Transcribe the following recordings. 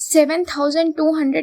7200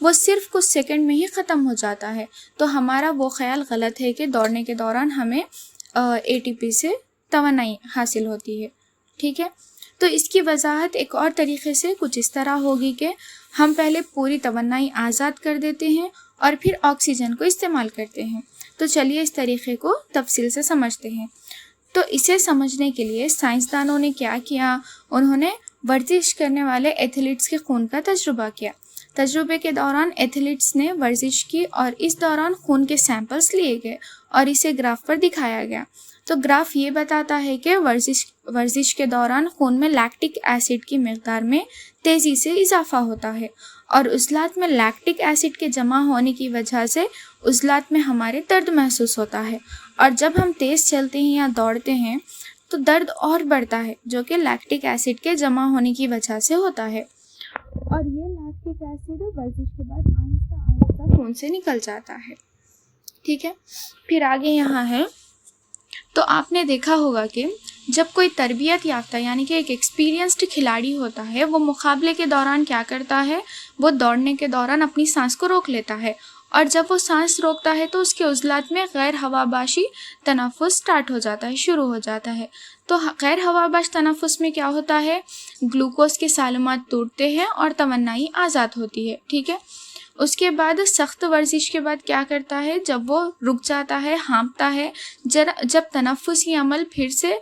وہ صرف کچھ سیکنڈ میں ہی ختم ہو جاتا ہے۔ تو ہمارا وہ خیال غلط ہے کہ دوڑنے کے دوران ہمیں ATP سے توانائی حاصل ہوتی ہے، ٹھیک ہے۔ تو اس کی وضاحت ایک اور طریقے سے کچھ اس طرح ہوگی کہ ہم پہلے پوری توانائی آزاد کر دیتے ہیں اور پھر آکسیجن کو استعمال کرتے ہیں۔ تو چلیے اس طریقے کو تفصیل سے سمجھتے ہیں۔ تو اسے سمجھنے کے لیے سائنسدانوں نے کیا کیا، انہوں نے ورزش کرنے والے ایتھلیٹس کے خون کا تجربہ کیا۔ تجربے کے دوران ایتھلیٹس نے ورزش کی اور اس دوران خون کے سیمپلز لیے گئے اور اسے گراف پر دکھایا گیا۔ تو گراف یہ بتاتا ہے کہ ورزش کے دوران خون میں لیکٹک ایسڈ کی مقدار میں تیزی سے اضافہ ہوتا ہے اور عضلات میں لیکٹک ایسڈ کے جمع ہونے کی وجہ سے عضلات میں ہمارے درد محسوس ہوتا ہے، اور جب ہم تیز چلتے ہیں یا دوڑتے ہیں تو درد اور بڑھتا ہے، جو کہ لیکٹک ایسڈ کے جمع ہونے کی وجہ سے ہوتا ہے، اور یہ لیکٹک ایسڈ ورزش کے بعد آہستہ آہستہ خون سے نکل جاتا ہے، ٹھیک ہے۔ پھر آگے یہاں ہے، تو آپ نے دیکھا ہوگا کہ جب کوئی تربیت یافتہ یعنی کہ ایک ایکسپیرینسڈ کھلاڑی ہوتا ہے، وہ مقابلے کے دوران کیا کرتا ہے، وہ دوڑنے کے دوران اپنی سانس کو روک لیتا ہے، اور جب وہ سانس روکتا ہے تو اس کے عضلات میں غیر ہواباشی تنفس شروع ہو جاتا ہے۔ تو غیر ہواباش تنفس میں کیا ہوتا ہے، گلوکوز کے سالمات ٹوٹتے ہیں اور توانائی آزاد ہوتی ہے، ٹھیک ہے۔ اس کے بعد سخت ورزش کے بعد کیا کرتا ہے، جب وہ رک جاتا ہے، ہانپتا ہے، جب تنفسی عمل پھر سے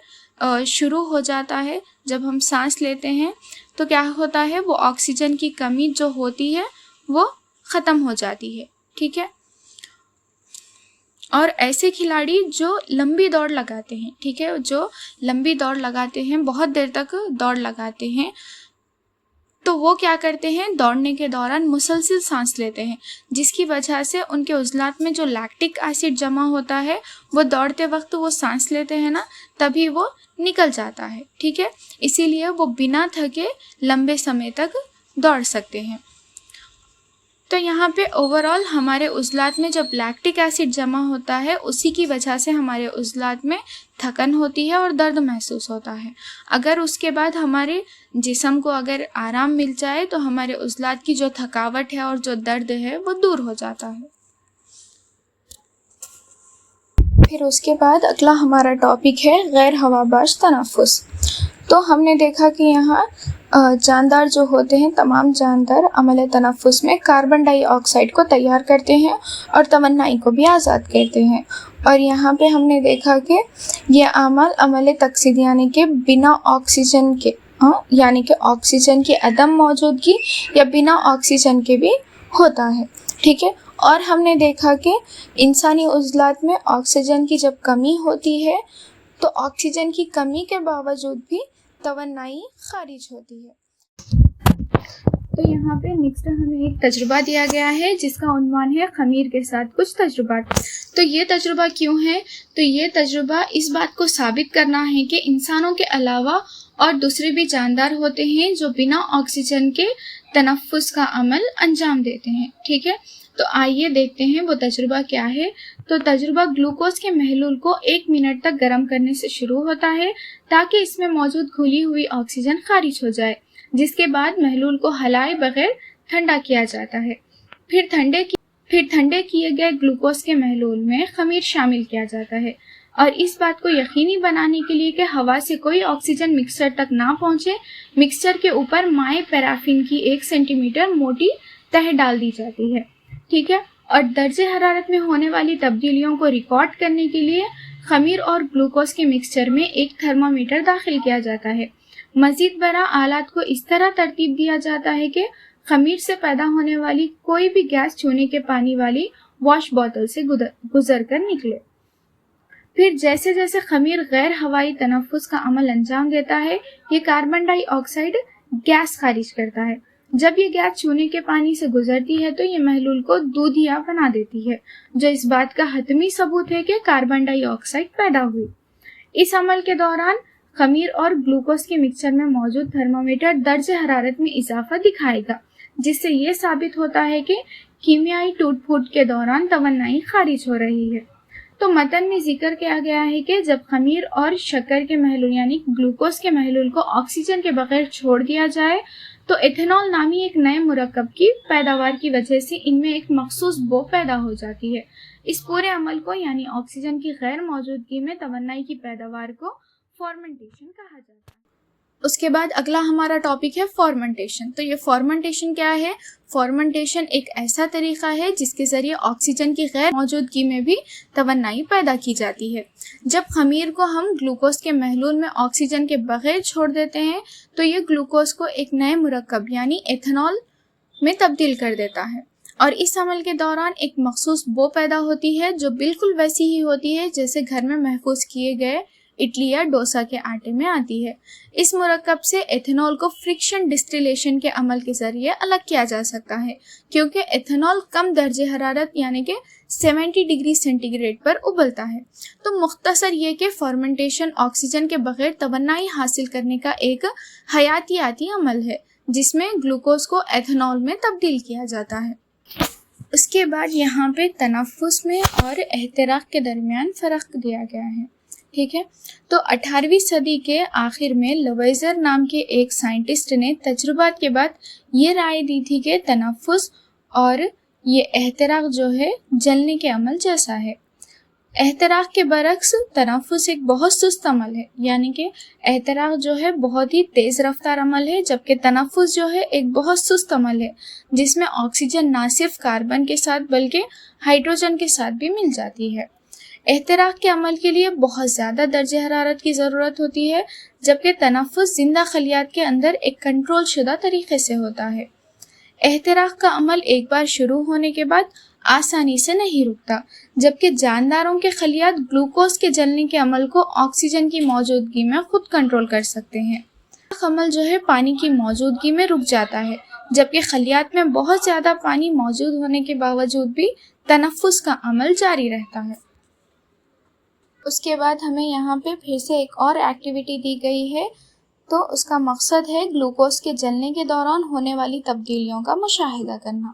شروع ہو جاتا ہے، جب ہم سانس لیتے ہیں تو کیا ہوتا ہے، وہ آکسیجن کی کمی جو ہوتی ہے وہ ختم ہو جاتی ہے، ٹھیک ہے۔ اور ایسے کھلاڑی جو لمبی دوڑ لگاتے ہیں، ٹھیک ہے، جو لمبی دوڑ لگاتے ہیں، بہت دیر تک دوڑ لگاتے ہیں، تو وہ کیا کرتے ہیں، دوڑنے کے دوران مسلسل سانس لیتے ہیں، جس کی وجہ سے ان کے عضلات میں جو لیکٹک ایسڈ جمع ہوتا ہے، وہ دوڑتے وقت وہ سانس لیتے ہیں نا، تبھی وہ نکل جاتا ہے، ٹھیک ہے۔ اسی لیے وہ بنا تھکے لمبے سمے تک دوڑ سکتے ہیں۔ تو یہاں پہ اوورآل ہمارے عضلات میں جب لیکٹک ایسڈ جمع ہوتا ہے، اسی کی وجہ سے ہمارے عضلات میں تھکن ہوتی ہے اور درد محسوس ہوتا ہے۔ اگر اس کے بعد ہمارے جسم کو اگر آرام مل جائے تو ہمارے عضلات کی جو تھکاوٹ ہے اور جو درد ہے وہ دور ہو جاتا ہے۔ پھر اس کے بعد اگلا ہمارا ٹاپک ہے غیر ہواباش تنفس۔ تو ہم نے دیکھا کہ یہاں جاندار جو ہوتے ہیں، تمام جاندار عمل تنفس میں کاربن ڈائی آکسائڈ کو تیار کرتے ہیں اور توانائی کو بھی آزاد کرتے ہیں، اور یہاں پہ ہم نے دیکھا کہ یہ عمل تکثیر یعنی کہ بنا آکسیجن کے یعنی کہ آکسیجن کی عدم موجودگی یا بنا آکسیجن کے بھی ہوتا ہے، ٹھیک ہے۔ اور ہم نے دیکھا کہ انسانی عضلات میں آکسیجن کی جب کمی ہوتی ہے تو آکسیجن کی کمی کے باوجود بھی توانائی خارج ہوتی ہے۔ تو یہاں پہ نیکسٹ ہمیں ایک تجربہ دیا گیا ہے جس کا عنوان ہے خمیر کے ساتھ کچھ تجربات۔ تو یہ تجربہ کیوں ہے؟ تو یہ تجربہ اس بات کو ثابت کرنا ہے کہ انسانوں کے علاوہ اور دوسرے بھی جاندار ہوتے ہیں جو بنا آکسیجن کے تنفس کا عمل انجام دیتے ہیں، ٹھیک ہے۔ تو آئیے دیکھتے ہیں وہ تجربہ کیا ہے۔ تو تجربہ گلوکوز کے محلول کو 1 منٹ تک گرم کرنے سے شروع ہوتا ہے تاکہ اس میں موجود گھلی ہوئی آکسیجن خارج ہو جائے، جس کے بعد محلول کو ہلائے بغیر ٹھنڈا کیا جاتا ہے۔ پھر ٹھنڈے کیے گئے گلوکوز کے محلول میں خمیر شامل کیا جاتا ہے، اور اس بات کو یقینی بنانے کے لیے کہ ہوا سے کوئی آکسیجن مکسچر تک نہ پہنچے، مکسچر کے اوپر مائع پیرافین کی 1 سینٹی میٹر موٹی تہ ڈال دی جاتی ہے، ٹھیک ہے۔ اور درجہ حرارت میں ہونے والی تبدیلیوں کو ریکارڈ کرنے کے لیے خمیر اور گلوکوز کے مکسچر میں ایک تھرمامیٹر داخل کیا جاتا ہے۔ مزید برآں آلات کو اس طرح ترتیب دیا جاتا ہے کہ خمیر سے پیدا ہونے والی کوئی بھی گیس چونے کے پانی والی واش بوتل سے گزر کر نکلے۔ پھر جیسے جیسے خمیر غیر ہوائی تنفس کا عمل انجام دیتا ہے، یہ کاربن ڈائی آکسائڈ گیس خارج کرتا ہے۔ جب یہ گیس چونے کے پانی سے گزرتی ہے تو یہ محلول کو دودھیا بنا دیتی ہے، جو اس بات کا حتمی ثبوت ہے کہ کاربن ڈائی آکسائڈ پیدا ہوئی۔ اس عمل کے دوران خمیر اور گلوکوز کے مکسچر میں موجود تھرمامیٹر درجہ حرارت میں اضافہ دکھائے گا، جس سے یہ ثابت ہوتا ہے کہ کیمیائی ٹوٹ پھوٹ کے دوران توانائی خارج ہو رہی ہے۔ تو متن میں ذکر کیا گیا ہے کہ جب خمیر اور شکر کے محلول یعنی گلوکوز کے محلول کو آکسیجن کے بغیر چھوڑ دیا جائے تو ایتھنول نامی ایک نئے مرکب کی پیداوار کی وجہ سے ان میں ایک مخصوص بو پیدا ہو جاتی ہے. اس پورے عمل کو یعنی آکسیجن کی غیر موجودگی میں توانائی کی پیداوار کو فارمنٹیشن کہا جاتا ہے. اس کے بعد اگلا ہمارا ٹاپک ہے فارمنٹیشن. تو یہ فارمنٹیشن کیا ہے؟ فارمنٹیشن ایک ایسا طریقہ ہے جس کے ذریعے آکسیجن کی غیر موجودگی میں بھی توانائی پیدا کی جاتی ہے. جب خمیر کو ہم گلوکوز کے محلول میں آکسیجن کے بغیر چھوڑ دیتے ہیں تو یہ گلوکوز کو ایک نئے مرکب یعنی ایتھنول میں تبدیل کر دیتا ہے، اور اس عمل کے دوران ایک مخصوص بو پیدا ہوتی ہے جو بالکل ویسی ہی ہوتی ہے جیسے گھر میں محفوظ کیے گئے اڈلی یا ڈوسا کے آٹے میں آتی ہے. اس مرکب سے ایتھنول کو فرکشن ڈسٹیلیشن کے عمل کے ذریعے الگ کیا جا سکتا ہے، کیونکہ ایتھنول کم درجہ حرارت یعنی کہ 70 ڈگری سینٹی گریڈ پر ابلتا ہے. تو مختصر یہ کہ فارمنٹیشن آکسیجن کے بغیر توانائی حاصل کرنے کا ایک حیاتیاتی عمل ہے جس میں گلوکوز کو ایتھنول میں تبدیل کیا جاتا ہے. اس کے بعد یہاں پہ تنفس میں اور احتراق کے درمیان فرق دیا گیا ہے. ٹھیک ہے، تو 18ویں صدی کے آخر میں لویزر نام کے ایک سائنٹسٹ نے تجربات کے بعد یہ رائے دی تھی کہ تنفس اور یہ احتراق جو ہے جلنے کے عمل جیسا ہے. احتراق کے برعکس تنفس ایک بہت سست عمل ہے، یعنی کہ احتراق جو ہے بہت ہی تیز رفتار عمل ہے، جبکہ تنفس جو ہے ایک بہت سست عمل ہے جس میں آکسیجن نہ صرف کاربن کے ساتھ بلکہ ہائیڈروجن کے ساتھ بھی مل جاتی ہے. احتراق کے عمل کے لیے بہت زیادہ درجہ حرارت کی ضرورت ہوتی ہے، جبکہ تنفس زندہ خلیات کے اندر ایک کنٹرول شدہ طریقے سے ہوتا ہے. احتراق کا عمل ایک بار شروع ہونے کے بعد آسانی سے نہیں رکتا، جبکہ جانداروں کے خلیات گلوکوز کے جلنے کے عمل کو آکسیجن کی موجودگی میں خود کنٹرول کر سکتے ہیں. عمل جو ہے پانی کی موجودگی میں رک جاتا ہے، جبکہ خلیات میں بہت زیادہ پانی موجود ہونے کے باوجود بھی تنفس کا عمل جاری رہتا ہے. اس کے بعد ہمیں یہاں پہ پھر سے ایک اور ایکٹیویٹی دی گئی ہے، تو اس کا مقصد ہے گلوکوز کے جلنے کے دوران ہونے والی تبدیلیوں کا مشاہدہ کرنا.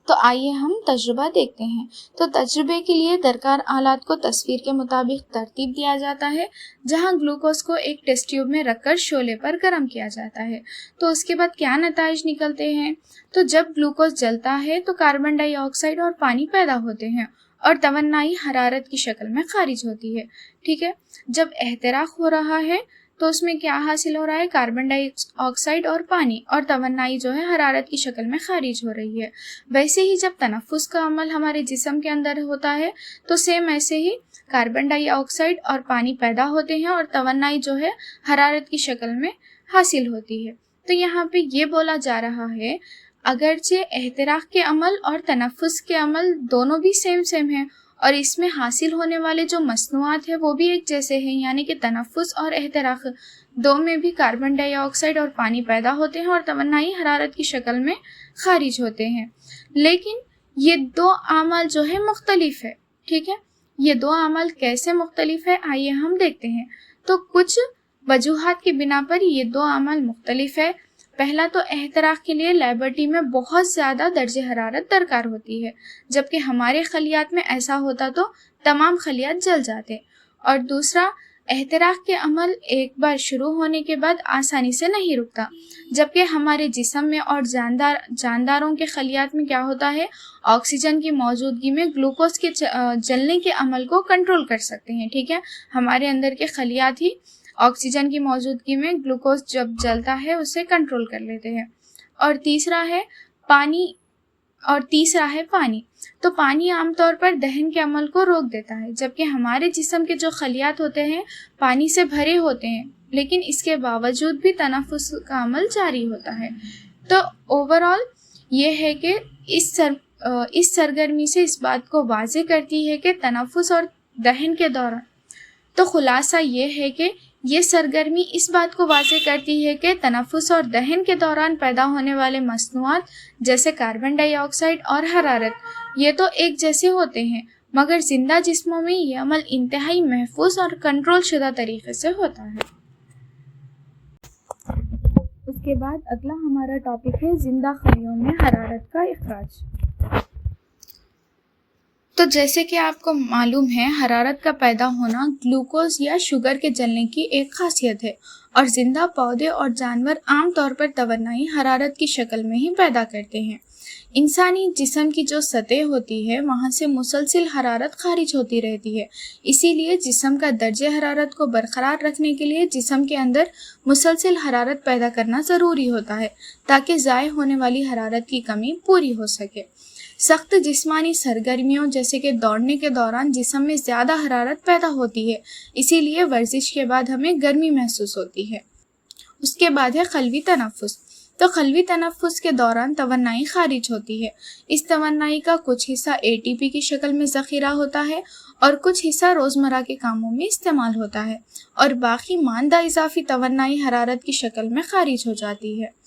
تو آئیے ہم تجربہ دیکھتے ہیں. تو تجربے کے لیے درکار آلات کو تصویر کے مطابق ترتیب دیا جاتا ہے، جہاں گلوکوز کو ایک ٹیسٹ ٹیوب میں رکھ کر شعلے پر گرم کیا جاتا ہے. تو اس کے بعد کیا نتائج نکلتے ہیں؟ تو جب گلوکوز جلتا ہے تو کاربن ڈائی آکسائڈ اور پانی پیدا ہوتے ہیں اور توانائی حرارت کی شکل میں خارج ہوتی ہے. ٹھیک ہے، جب احتراق ہو رہا ہے تو اس میں کیا حاصل ہو رہا ہے؟ کاربن ڈائی آکسائڈ اور پانی، اور توانائی جو ہے حرارت کی شکل میں خارج ہو رہی ہے. ویسے ہی جب تنفس کا عمل ہمارے جسم کے اندر ہوتا ہے تو سیم ایسے ہی کاربن ڈائی آکسائڈ اور پانی پیدا ہوتے ہیں اور توانائی جو ہے حرارت کی شکل میں حاصل ہوتی ہے. تو یہاں پہ یہ بولا جا رہا ہے اگرچہ احتراق کے عمل اور تنفس کے عمل دونوں بھی سیم ہیں اور اس میں حاصل ہونے والے جو مصنوعات ہیں وہ بھی ایک جیسے ہیں، یعنی کہ تنفس اور احتراق دو میں بھی کاربن ڈائی آکسائڈ اور پانی پیدا ہوتے ہیں اور توانائی حرارت کی شکل میں خارج ہوتے ہیں، لیکن یہ دو اعمال جو ہے مختلف ہے. ٹھیک ہے، یہ دو اعمال کیسے مختلف ہے آئیے ہم دیکھتے ہیں. تو کچھ وجوہات کی بنا پر یہ دو اعمال مختلف ہے. پہلا تو احتراق کے لیے لیبارٹری میں بہت زیادہ درجہ حرارت درکار ہوتی ہے، جبکہ ہمارے خلیات میں ایسا ہوتا تو تمام خلیات جل جاتے. اور دوسرا، احتراق کے عمل ایک بار شروع ہونے کے بعد آسانی سے نہیں رکتا، جبکہ ہمارے جسم میں اور جانداروں کے خلیات میں کیا ہوتا ہے؟ آکسیجن کی موجودگی میں گلوکوز کے جلنے کے عمل کو کنٹرول کر سکتے ہیں. ٹھیک ہے، ہمارے اندر کے خلیات ہی آکسیجن کی موجودگی میں گلوکوز جب جلتا ہے اسے کنٹرول کر لیتے ہیں. اور تیسرا ہے پانی. تو پانی عام طور پر دہن کے عمل کو روک دیتا ہے، جبکہ ہمارے جسم کے جو خلیات ہوتے ہیں پانی سے بھرے ہوتے ہیں، لیکن اس کے باوجود بھی تنفس کا عمل جاری ہوتا ہے. تو اوورآل یہ ہے کہ اس سرگرمی سے اس بات کو واضح کرتی ہے کہ تنفس اور دہن کے دوران، تو خلاصہ یہ ہے کہ یہ سرگرمی اس بات کو واضح کرتی ہے کہ تنفس اور دہن کے دوران پیدا ہونے والے مصنوعات جیسے کاربن ڈائی آکسائڈ اور حرارت یہ تو ایک جیسے ہوتے ہیں، مگر زندہ جسموں میں یہ عمل انتہائی محفوظ اور کنٹرول شدہ طریقے سے ہوتا ہے. اس کے بعد اگلا ہمارا ٹاپک ہے زندہ خلیوں میں حرارت کا اخراج. تو جیسے کہ آپ کو معلوم ہے، حرارت کا پیدا ہونا گلوکوز یا شوگر کے جلنے کی ایک خاصیت ہے، اور زندہ پودے اور جانور عام طور پر توانائی حرارت کی شکل میں ہی پیدا کرتے ہیں۔ انسانی جسم کی جو سطح ہوتی ہے وہاں سے مسلسل حرارت خارج ہوتی رہتی ہے، اسی لیے جسم کا درجہ حرارت کو برقرار رکھنے کے لیے جسم کے اندر مسلسل حرارت پیدا کرنا ضروری ہوتا ہے تاکہ ضائع ہونے والی حرارت کی کمی پوری ہو سکے۔ سخت جسمانی سرگرمیوں جیسے کہ دوڑنے کے دوران جسم میں زیادہ حرارت پیدا ہوتی ہے، اسی لیے ورزش کے بعد ہمیں گرمی محسوس ہوتی ہے۔ اس کے بعد ہے خلوی تنفس۔ تو خلوی تنفس کے دوران توانائی خارج ہوتی ہے۔ اس توانائی کا کچھ حصہ ATP کی شکل میں ذخیرہ ہوتا ہے اور کچھ حصہ روزمرہ کے کاموں میں استعمال ہوتا ہے، اور باقی ماندہ اضافی توانائی حرارت کی شکل میں خارج ہو جاتی ہے۔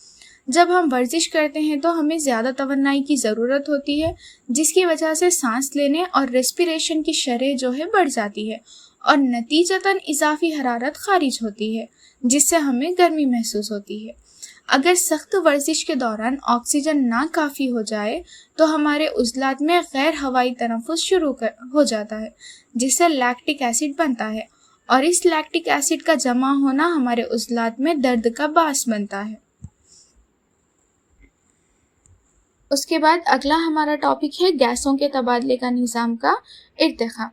جب ہم ورزش کرتے ہیں تو ہمیں زیادہ توانائی کی ضرورت ہوتی ہے، جس کی وجہ سے سانس لینے اور ریسپیریشن کی شرح جو ہے بڑھ جاتی ہے، اور نتیجتاً اضافی حرارت خارج ہوتی ہے جس سے ہمیں گرمی محسوس ہوتی ہے۔ اگر سخت ورزش کے دوران آکسیجن نہ کافی ہو جائے تو ہمارے عضلات میں غیر ہوائی تنفس شروع ہو جاتا ہے، جس سے لیکٹک ایسڈ بنتا ہے، اور اس لیکٹک ایسڈ کا جمع ہونا ہمارے عضلات میں درد کا باعث بنتا ہے۔ اس کے بعد اگلا ہمارا ٹاپک ہے گیسوں کے تبادلے کا نظام کا ارتقاء۔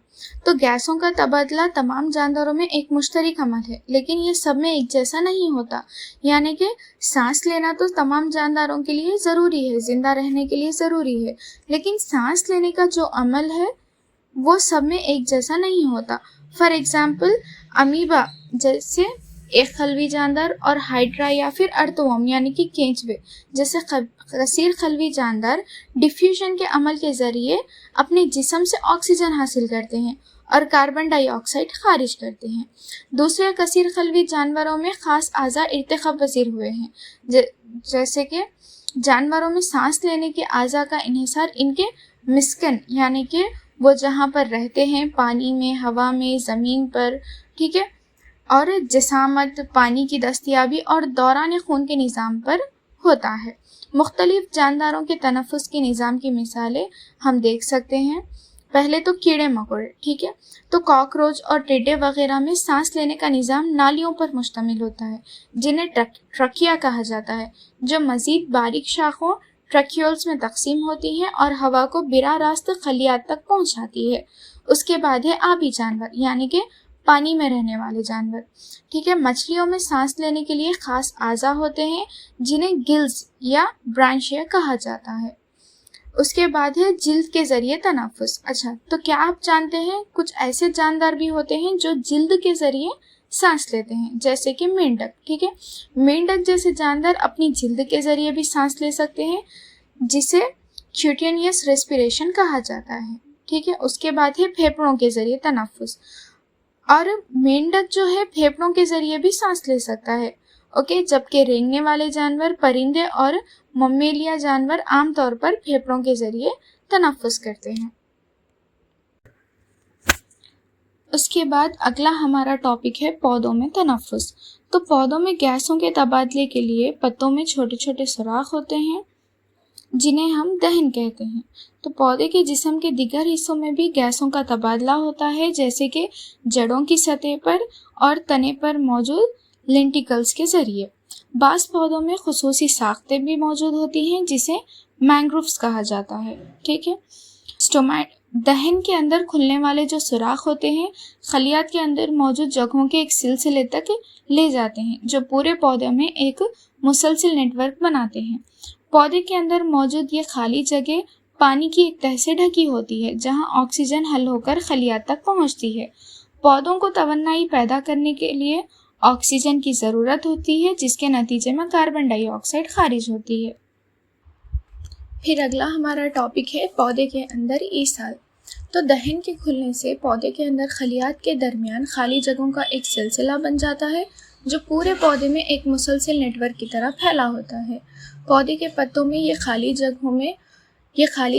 تو گیسوں کا تبادلہ تمام جانداروں میں ایک مشترک عمل ہے، لیکن یہ سب میں ایک جیسا نہیں ہوتا۔ یعنی کہ سانس لینا تو تمام جانداروں کے لیے ضروری ہے، زندہ رہنے کے لیے ضروری ہے، لیکن سانس لینے کا جو عمل ہے وہ سب میں ایک جیسا نہیں ہوتا۔ فار ایگزامپل امیبا جیسے ایک خلوی جاندار، اور ہائیڈرا یا پھر ارتوم یعنی کہ کینچوے جیسے کثیر خلوی جاندار ڈیفیوژن کے عمل کے ذریعے اپنے جسم سے آکسیجن حاصل کرتے ہیں اور کاربن ڈائی آکسائڈ خارج کرتے ہیں۔ دوسرے کثیر خلوی جانوروں میں خاص اعضاء ارتقا پذیر ہوئے ہیں، جیسے کہ جانوروں میں سانس لینے کے اعضاء کا انحصار ان کے مسکن یعنی کہ وہ جہاں پر رہتے ہیں، پانی میں، ہوا میں، زمین پر، ٹھیک ہے، اور جسامت، پانی کی دستیابی اور دوران خون کے نظام پر ہوتا ہے۔ مختلف جانداروں کے تنفس کے نظام کی مثالیں ہم دیکھ سکتے ہیں۔ پہلے تو کیڑے مکوڑے، ٹھیک ہے، تو کاکروچ اور ٹڈے وغیرہ میں سانس لینے کا نظام نالیوں پر مشتمل ہوتا ہے، جنہیں ٹرکیا کہا جاتا ہے، جو مزید باریک شاخوں ٹرکیولز میں تقسیم ہوتی ہیں اور ہوا کو براہ راست خلیات تک پہنچاتی ہے۔ اس کے بعد ہے آبی جانور یعنی کہ پانی میں رہنے والے جانور، ٹھیک ہے۔ مچھلیوں میں سانس لینے کے لیے خاص اعضاء ہوتے ہیں جنہیں گلز یا برانشیا کہا جاتا ہے۔ اس کے بعد ہے جلد کے ذریعے تنفس۔ اچھا، تو کیا آپ جانتے ہیں کچھ ایسے جاندار بھی ہوتے ہیں جو جلد کے ذریعے سانس لیتے ہیں، جیسے کہ مینڈک، ٹھیک ہے۔ مینڈک جیسے جاندار اپنی جلد کے ذریعے بھی سانس لے سکتے ہیں، جسے کیوٹینیس ریسپیریشن کہا جاتا ہے، ٹھیک ہے۔ اس کے بعد ہے پھیپھڑوں کے ذریعے تنفس، اور مینڈک جو ہے پھیپھڑوں کے ذریعے بھی سانس لے سکتا ہے، اوکے، جبکہ رینگنے والے جانور، پرندے اور ممیلیا جانور عام طور پر پھیپھڑوں کے ذریعے تنفس کرتے ہیں۔ اس کے بعد اگلا ہمارا ٹاپک ہے پودوں میں تنفس۔ تو پودوں میں گیسوں کے تبادلے کے لیے پتوں میں چھوٹے چھوٹے سوراخ ہوتے ہیں جنہیں ہم دہن کہتے ہیں۔ تو پودے کے جسم کے دیگر حصوں میں بھی گیسوں کا تبادلہ ہوتا ہے، جیسے کہ جڑوں کی سطح پر اور تنے پر موجود لینٹیکلز کے ذریعے۔ بعض پودوں میں خصوصی ساختیں بھی موجود ہوتی ہیں جسے مینگرووز کہا جاتا ہے، ٹھیک ہے۔ دہن کے اندر کھلنے والے جو سوراخ ہوتے ہیں خلیات کے اندر موجود جگہوں کے ایک سلسلے تک لے جاتے ہیں، جو پورے پودے میں ایک مسلسل نیٹ ورک بناتے ہیں۔ پودے کے اندر موجود یہ خالی جگہ پانی کی ایک تہہ سے ڈھکی ہوتی ہے، جہاں آکسیجن حل ہو کر خلیات تک پہنچتی ہے۔ پودوں کو توانائی پیدا کرنے کے لیے آکسیجن کی ضرورت ہوتی ہے، جس کے نتیجے میں کاربن ڈائی آکسائڈ خارج ہوتی ہے۔ پھر اگلا ہمارا ٹاپک ہے پودے کے اندر ایصال۔ تو دہن کے کھلنے سے پودے کے اندر خلیات کے درمیان خالی جگہوں کا ایک سلسلہ بن جاتا ہے، جو پورے پودے میں ایک مسلسل نیٹ ورک کی طرح پھیلا ہوتا ہے۔ پودے کے پتوں میں یہ خالی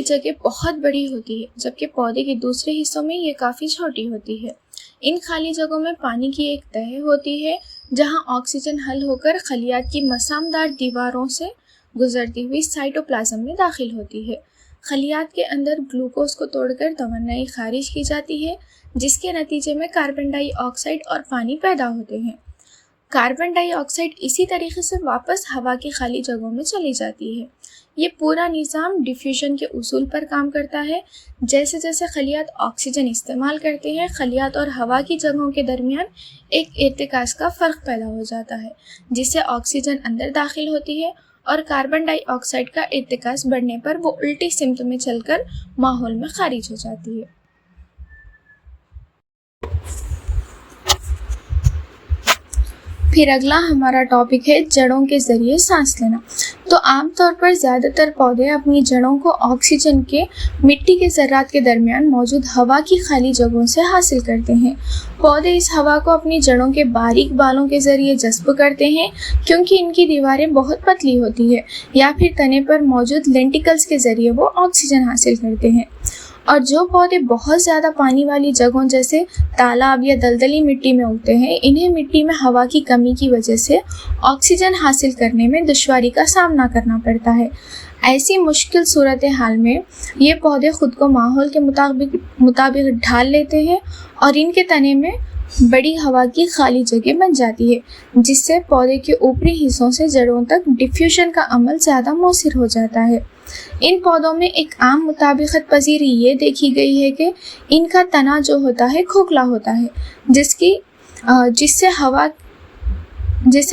جگہ بہت بڑی ہوتی ہے، جبکہ پودے کے دوسرے حصوں میں یہ کافی چھوٹی ہوتی ہے۔ ان خالی جگہوں میں پانی کی ایک تہہ ہوتی ہے، جہاں آکسیجن حل ہو کر خلیات کی مسامدار دیواروں سے گزرتی ہوئی سائٹوپلازم میں داخل ہوتی ہے۔ خلیات کے اندر گلوکوز کو توڑ کر توانائی خارج کی جاتی ہے، جس کے نتیجے میں کاربن ڈائی آکسائڈ اور پانی پیدا ہوتے ہیں۔ کاربن ڈائی آکسائڈ اسی طریقے سے واپس ہوا کی خالی جگہوں میں چلی جاتی ہے۔ یہ پورا نظام ڈیفیوژن کے اصول پر کام کرتا ہے۔ جیسے جیسے خلیات آکسیجن استعمال کرتے ہیں، خلیات اور ہوا کی جگہوں کے درمیان ایک ارتکاز کا فرق پیدا ہو جاتا ہے، جس سے آکسیجن اندر داخل ہوتی ہے اور کاربن ڈائی آکسائڈ کا ارتکاز بڑھنے پر وہ الٹی سمت میں چل کر ماحول میں خارج ہو جاتی ہے۔ پھر اگلا ہمارا ٹاپک ہے جڑوں کے ذریعے سانس لینا۔ تو عام طور پر زیادہ تر پودے اپنی جڑوں کو آکسیجن کے مٹی کے ذرات کے درمیان موجود ہوا کی خالی جگہوں سے حاصل کرتے ہیں۔ پودے اس ہوا کو اپنی جڑوں کے باریک بالوں کے ذریعے جذب کرتے ہیں، کیونکہ ان کی دیواریں بہت پتلی ہوتی ہے، یا پھر تنے پر موجود لینٹیکلز کے ذریعے وہ آکسیجن حاصل کرتے ہیں۔ اور جو پودے بہت زیادہ پانی والی جگہوں جیسے تالاب یا دلدلی مٹی میں اگتے ہیں، انہیں مٹی میں ہوا کی کمی کی وجہ سے آکسیجن حاصل کرنے میں دشواری کا سامنا کرنا پڑتا ہے۔ ایسی مشکل صورتحال میں یہ پودے خود کو ماحول کے مطابق ڈھال لیتے ہیں اور ان کے تنے میں بڑی ہوا کی خالی جگہ بن جاتی ہے، جس سے پودے کے اوپری حصوں سے جڑوں تک ڈیفیوژن کا عمل زیادہ مؤثر ہو جاتا ہے۔ ان پودوں میں ایک عام مطابقت پذیری یہ دیکھی گئی ہے کہ ان کا تنا جو ہوتا ہے کھوکھلا ہوتا ہے، جس سے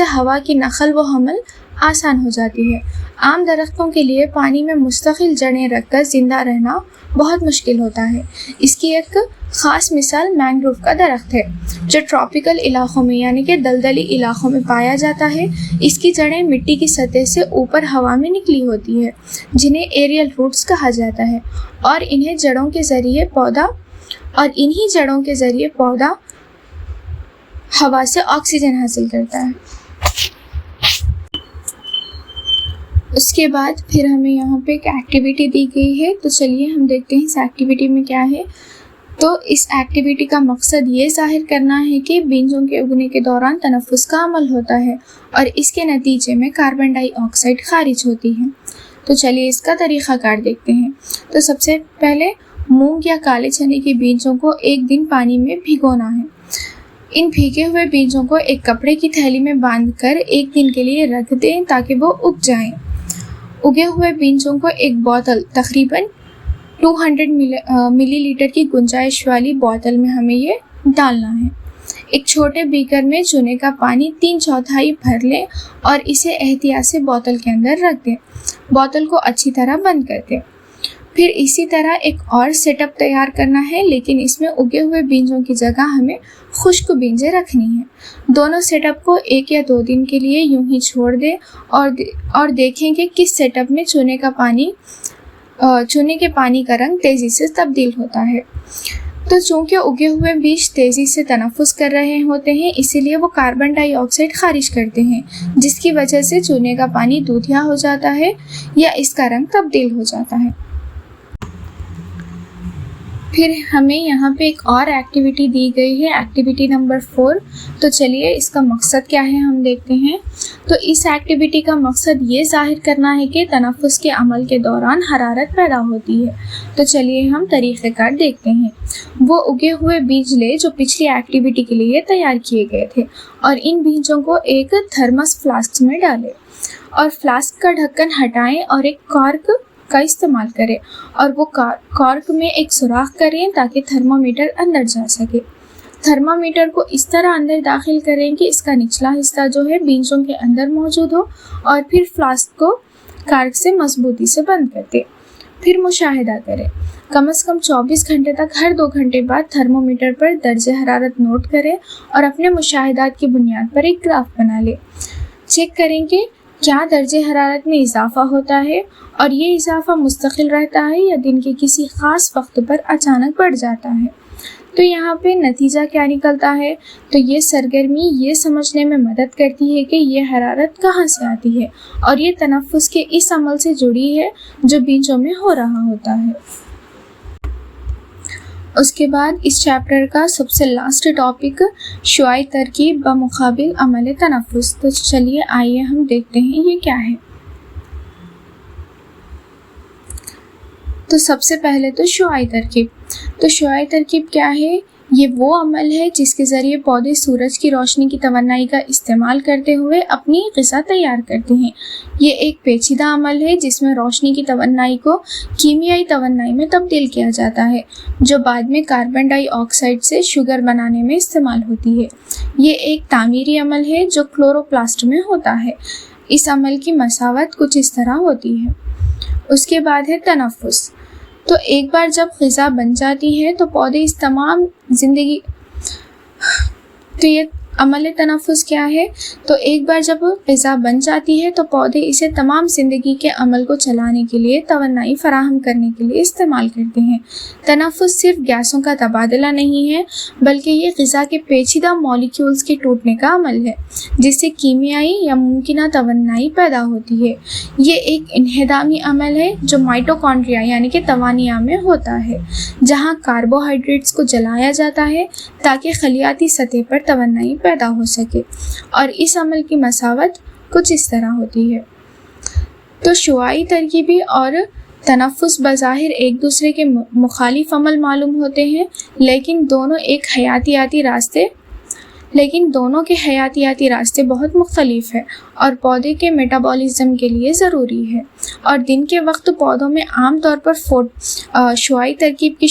ہوا کی نقل و حمل آسان ہو جاتی ہے۔ عام درختوں کے لیے پانی میں مستقل جڑیں رکھ کر زندہ رہنا بہت مشکل ہوتا ہے۔ اس کی ایک خاص مثال مینگروو کا درخت ہے، جو ٹراپیکل علاقوں میں یعنی کہ دلدلی علاقوں میں پایا جاتا ہے۔ اس کی جڑیں مٹی کی سطح سے اوپر ہوا میں نکلی ہوتی ہے، جنہیں ایریل روٹس کہا جاتا ہے، اور انہی جڑوں کے ذریعے پودا ہوا سے آکسیجن حاصل کرتا ہے۔ اس کے بعد پھر ہمیں یہاں پہ ایک ایکٹیویٹی دی گئی ہے، تو چلیے ہم دیکھتے ہیں اس ایکٹیویٹی میں کیا ہے۔ تو اس ایکٹیویٹی کا مقصد یہ ظاہر کرنا ہے کہ بیجوں کے اگنے کے دوران تنفس کا عمل ہوتا ہے اور اس کے نتیجے میں کاربن ڈائی آکسائڈ خارج ہوتی ہے۔ تو چلیے اس کا طریقہ کار دیکھتے ہیں۔ تو سب سے پہلے مونگ یا کالے چنے کے بیجوں کو ایک دن پانی میں بھگونا ہے۔ ان بھیگے ہوئے بیجوں کو ایک کپڑے کی تھیلی میں باندھ کر ایک دن کے لیے رکھ دیں تاکہ وہ اگ جائیں۔ اگے ہوئے بیجوں کو ایک بوتل تقریباً 200 ملی لیٹر کی گنجائش والی بوتل میں ہمیں یہ ڈالنا ہے۔ ایک چھوٹے بیکر میں چونے کا پانی 3/4 بھر لیں اور اسے احتیاط سے بوتل کے اندر رکھ دیں۔ بوتل کو اچھی طرح بند کر دیں۔ پھر اسی طرح ایک اور سیٹ اپ تیار کرنا ہے، لیکن اس میں اگے ہوئے بیجوں کی جگہ ہمیں خشک بیجیں رکھنی ہیں۔ دونوں سیٹ اپ کو 1 یا 2 دن کے لیے یوں ہی چھوڑ دیں اور دیکھیں کہ کس سیٹ اپ میں چونے کے پانی کا رنگ تیزی سے تبدیل ہوتا ہے۔ تو چونکہ اگے ہوئے بیج تیزی سے تنفس کر رہے ہوتے ہیں، اسی لیے وہ کاربن ڈائی آکسائڈ خارج کرتے ہیں، جس کی وجہ سے چونے کا پانی دودھیا ہو جاتا ہے یا اس کا رنگ تبدیل ہو جاتا ہے۔ پھر ہمیں یہاں پہ ایک اور ایکٹیویٹی دی گئی ہے، ایکٹیویٹی نمبر 4۔ تو چلیے اس کا مقصد کیا ہے ہم دیکھتے ہیں۔ تو اس ایکٹیویٹی کا مقصد یہ ظاہر کرنا ہے کہ تنفس کے عمل کے دوران حرارت پیدا ہوتی ہے۔ تو چلیے ہم طریقہ کار دیکھتے ہیں۔ وہ اگے ہوئے بیج لے جو پچھلی ایکٹیویٹی کے لیے تیار کیے گئے تھے، اور ان بیجوں کو ایک تھرمس فلاسک میں ڈالیں اور فلاسک کا ڈھکن ہٹائیں اور ایک کارک کا استعمال کریں، اور وہ کارک میں ایک سوراخ کریں تاکہ تھرمامیٹر اندر جا سکے۔ تھرمامیٹر کو اس طرح اندر داخل کریں کہ اس کا نچلا حصہ جو ہے بیجوں کے اندر موجود ہو، اور پھر فلاسک کو کارک سے مضبوطی سے بند کر دیں۔ پھر مشاہدہ کریں۔ کم از کم 24 گھنٹے تک ہر 2 گھنٹے بعد تھرمامیٹر پر درجہ حرارت نوٹ کریں اور اپنے مشاہدات کی بنیاد پر ایک گراف بنا لیں۔ چیک کریں کہ کیا درجہ حرارت میں اضافہ ہوتا ہے اور یہ اضافہ مستقل رہتا ہے یا دن کے کسی خاص وقت پر اچانک بڑھ جاتا ہے۔ تو یہاں پہ نتیجہ کیا نکلتا ہے؟ تو یہ سرگرمی یہ سمجھنے میں مدد کرتی ہے کہ یہ حرارت کہاں سے آتی ہے، اور یہ تنفس کے اس عمل سے جڑی ہے جو بیجوں میں ہو رہا ہوتا ہے۔ اس کے بعد اس چیپٹر کا سب سے لاسٹ ٹاپک شعاعی ترکیب بمقابل عمل تنفس۔ تو چلیے آئیے ہم دیکھتے ہیں یہ کیا ہے۔ تو سب سے پہلے تو شعاعی ترکیب. تو شعاعی ترکیب کیا ہے؟ یہ وہ عمل ہے جس کے ذریعے پودے سورج کی روشنی کی توانائی کا استعمال کرتے ہوئے اپنی غذا تیار کرتے ہیں. یہ ایک پیچیدہ عمل ہے جس میں روشنی کی توانائی کو کیمیائی توانائی میں تبدیل کیا جاتا ہے، جو بعد میں کاربن ڈائی آکسائڈ سے شوگر بنانے میں استعمال ہوتی ہے. یہ ایک تعمیری عمل ہے جو کلوروپلاسٹ میں ہوتا ہے. اس عمل کی مساوت کچھ اس طرح ہوتی ہے. اس کے بعد ہے تنفس. تو ایک بار جب غذا بن جاتی ہے تو پودے اس تمام زندگی تو یہ عمل تنفس کیا ہے؟ تو ایک بار جب غذا بن جاتی ہے تو پودے اسے تمام زندگی کے عمل کو چلانے کے لیے توانائی فراہم کرنے کے لیے استعمال کرتے ہیں. تنفس صرف گیسوں کا تبادلہ نہیں ہے بلکہ یہ غذا کے پیچیدہ مالیکیولز کے ٹوٹنے کا عمل ہے جس سے کیمیائی یا ممکنہ توانائی پیدا ہوتی ہے. یہ ایک انہدامی عمل ہے جو مائٹوکونڈریا یعنی کہ توانیہ میں ہوتا ہے، جہاں کاربوہائیڈریٹس کو جلایا جاتا ہے تاکہ خلیاتی سطح پر توانائی پیدا ہو سکے، اور اس عمل کی مساوت کچھ اس طرح ہوتی ہے. تو شعاعی ترکیبی اور تنفس بظاہر ایک دوسرے کے مخالف عمل معلوم ہوتے ہیں، لیکن دونوں کے حیاتیاتی راستے بہت مختلف ہیں اور پودے کے میٹابولزم کے لیے ضروری ہے. اور دن کے وقت پودوں میں عام طور پر شعاعی ترکیب کی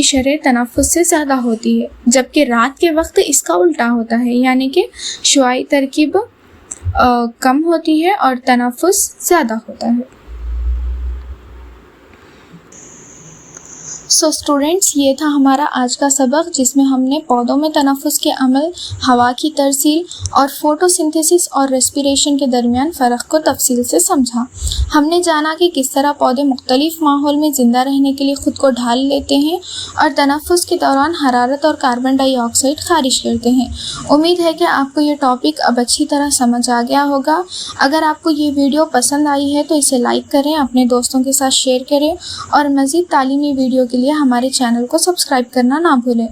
شرح تنفس سے زیادہ ہوتی ہے، جبکہ رات کے وقت اس کا الٹا ہوتا ہے، یعنی کہ شعاعی ترکیب کم ہوتی ہے اور تنفس زیادہ ہوتا ہے. سو اسٹوڈینٹس، یہ تھا ہمارا آج کا سبق جس میں ہم نے پودوں میں تنفس کے عمل، ہوا کی ترسیل اور فوٹوسنتھیسس اور ریسپیریشن کے درمیان فرق کو تفصیل سے سمجھا. ہم نے جانا کہ کس طرح پودے مختلف ماحول میں زندہ رہنے کے لیے خود کو ڈھال لیتے ہیں اور تنفس کے دوران حرارت اور کاربن ڈائی آکسائڈ خارج کرتے ہیں. امید ہے کہ آپ کو یہ ٹاپک اب اچھی طرح سمجھ آ گیا ہوگا. اگر آپ کو یہ ویڈیو پسند آئی ہے تو اسے لائک کریں، اپنے دوستوں کے ساتھ شیئر کریں اور مزید تعلیمی ویڈیو کے لیے ہمارے چینل کو سبسکرائب کرنا نہ بھولیں.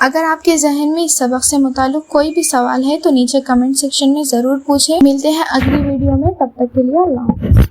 اگر آپ کے ذہن میں اس سبق سے متعلق کوئی بھی سوال ہے تو نیچے کمنٹ سیکشن میں ضرور پوچھیں. ملتے ہیں اگلی ویڈیو میں، تب تک کے لیے اللہ حافظ.